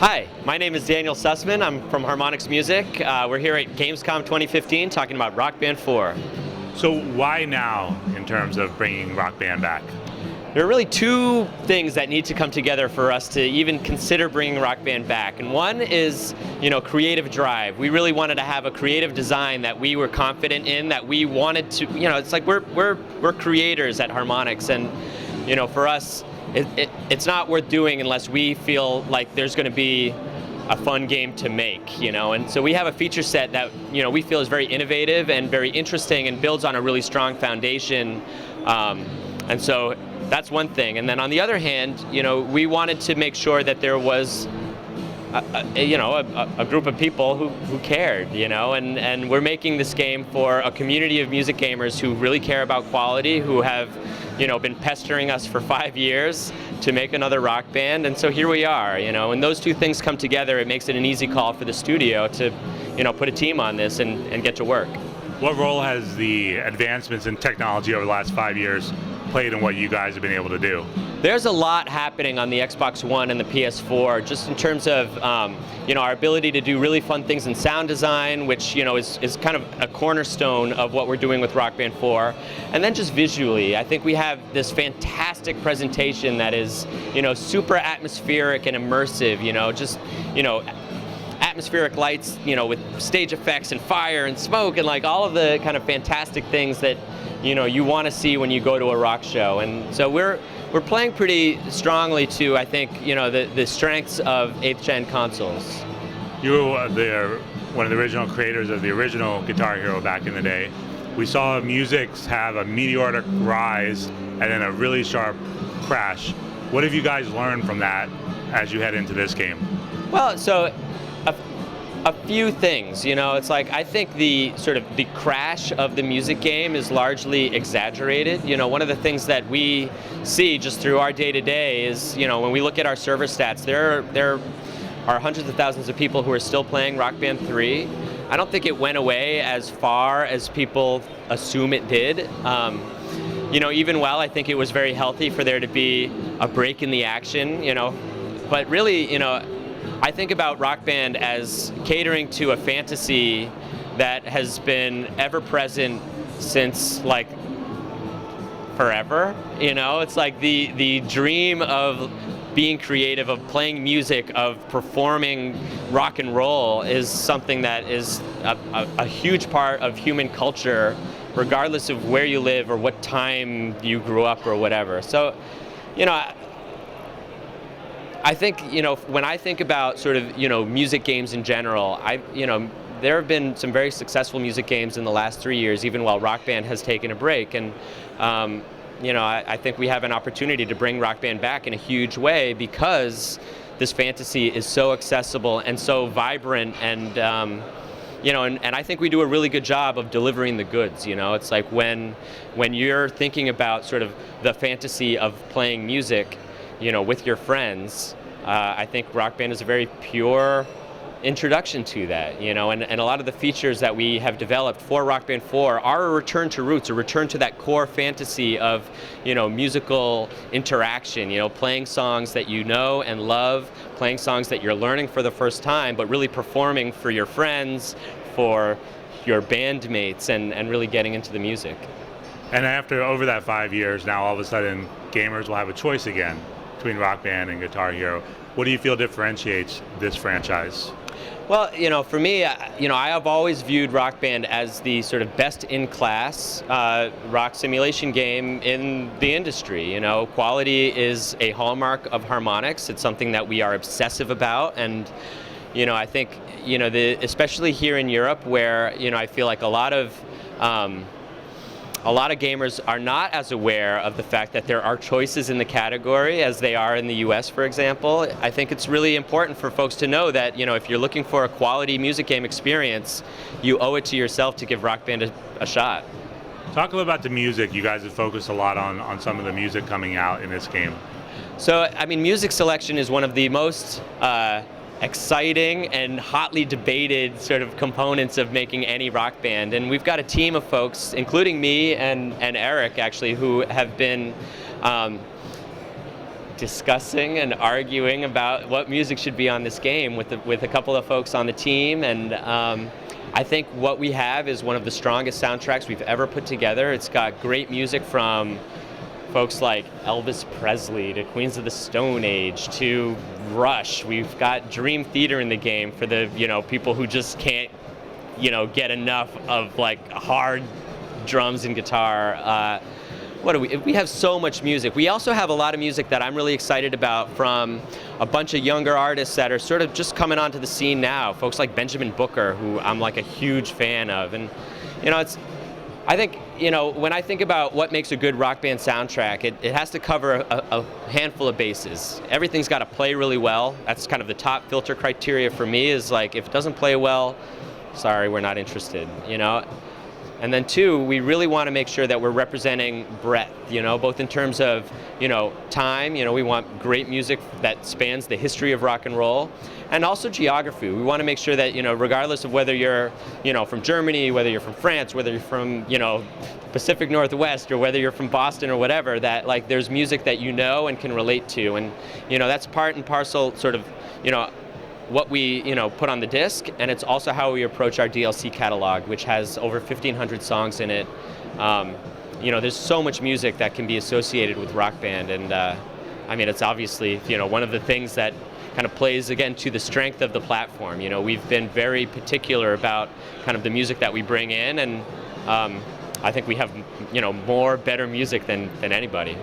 Hi, my name is Daniel Sussman. I'm from Harmonix Music. We're here at Gamescom 2015 talking about Rock Band 4. So why now in terms of bringing Rock Band back? There are really two things that need to come together for us to even consider bringing Rock Band back. And one is, creative drive. We really wanted to have a creative design that we were confident in, that we wanted to, it's like we're creators at Harmonix, and, for us, it's not worth doing unless we feel like there's going to be a fun game to make, and so we have a feature set that we feel is very innovative and very interesting and builds on a really strong foundation, and so that's one thing. And then on the other hand, we wanted to make sure that there was a group of people who cared, and we're making this game for a community of music gamers who really care about quality, who have been pestering us for 5 years to make another Rock Band, and so here we are, and those two things come together. It makes it an easy call for the studio to, put a team on this and get to work. What role has the advancements in technology over the last 5 years played in what you guys have been able to do? There's a lot happening on the Xbox One and the PS4, just in terms of our ability to do really fun things in sound design, which is kind of a cornerstone of what we're doing with Rock Band 4. And then just visually, I think we have this fantastic presentation that is super atmospheric and immersive. Atmospheric lights, with stage effects and fire and smoke and like all of the kind of fantastic things that you want to see when you go to a rock show. And so we're playing pretty strongly to, I think, the strengths of 8th gen consoles. You were one of the original creators of the original Guitar Hero back in the day. We saw music have a meteoric rise and then a really sharp crash. What have you guys learned from that as you head into this game? Well, so a few things, it's like I think the crash of the music game is largely exaggerated. One of the things that we see just through our day-to-day is, when we look at our server stats, there are hundreds of thousands of people who are still playing Rock Band 3. I don't think it went away as far as people assume it did. Even while I think it was very healthy for there to be a break in the action, but really, I think about Rock Band as catering to a fantasy that has been ever present since like forever. It's like the dream of being creative, of playing music, of performing rock and roll is something that is a huge part of human culture, regardless of where you live or what time you grew up or whatever. So, I think, when I think about music games in general, there have been some very successful music games in the last 3 years, even while Rock Band has taken a break. And, I think we have an opportunity to bring Rock Band back in a huge way because this fantasy is so accessible and so vibrant, and, and I think we do a really good job of delivering the goods. It's like when you're thinking about the fantasy of playing music, with your friends, I think Rock Band is a very pure introduction to that, and a lot of the features that we have developed for Rock Band 4 are a return to roots, a return to that core fantasy of, musical interaction, playing songs that you know and love, playing songs that you're learning for the first time, but really performing for your friends, for your bandmates, and really getting into the music. And over that 5 years, now all of a sudden gamers will have a choice again between Rock Band and Guitar Hero. What do you feel differentiates this franchise? Well, for me, I have always viewed Rock Band as the best-in-class rock simulation game in the industry. Quality is a hallmark of Harmonix. It's something that we are obsessive about, and I think especially here in Europe, where I feel like a lot of gamers are not as aware of the fact that there are choices in the category as they are in the US, for example. I think it's really important for folks to know that, if you're looking for a quality music game experience, you owe it to yourself to give Rock Band a shot. Talk a little about the music. You guys have focused a lot on some of the music coming out in this game. So, music selection is one of the most exciting and hotly debated components of making any rock band. And we've got a team of folks, including me and Eric, actually, who have been discussing and arguing about what music should be on this game with a couple of folks on the team, and I think what we have is one of the strongest soundtracks we've ever put together. It's got great music from folks like Elvis Presley to Queens of the Stone Age to Rush. We've got Dream Theater in the game for the people who just can't get enough of like hard drums and guitar. We have so much music. We also have a lot of music that I'm really excited about from a bunch of younger artists that are sort of just coming onto the scene now. Folks like Benjamin Booker, who I'm like a huge fan of. And I think, when I think about what makes a good rock band soundtrack, it has to cover a handful of bases. Everything's got to play really well. That's kind of the top filter criteria for me, is like, if it doesn't play well, sorry, we're not interested, And then two, we really want to make sure that we're representing breadth, both in terms of, time, we want great music that spans the history of rock and roll, and also geography. We want to make sure that, regardless of whether you're, from Germany, whether you're from France, whether you're from, Pacific Northwest, or whether you're from Boston or whatever, that like there's music that and can relate to. And, that's part and parcel sort of, what we put on the disc, and it's also how we approach our DLC catalog, which has over 1,500 songs in it. There's so much music that can be associated with Rock Band, and it's obviously one of the things that kind of plays again to the strength of the platform. We've been very particular about kind of the music that we bring in, and I think we have more better music than anybody.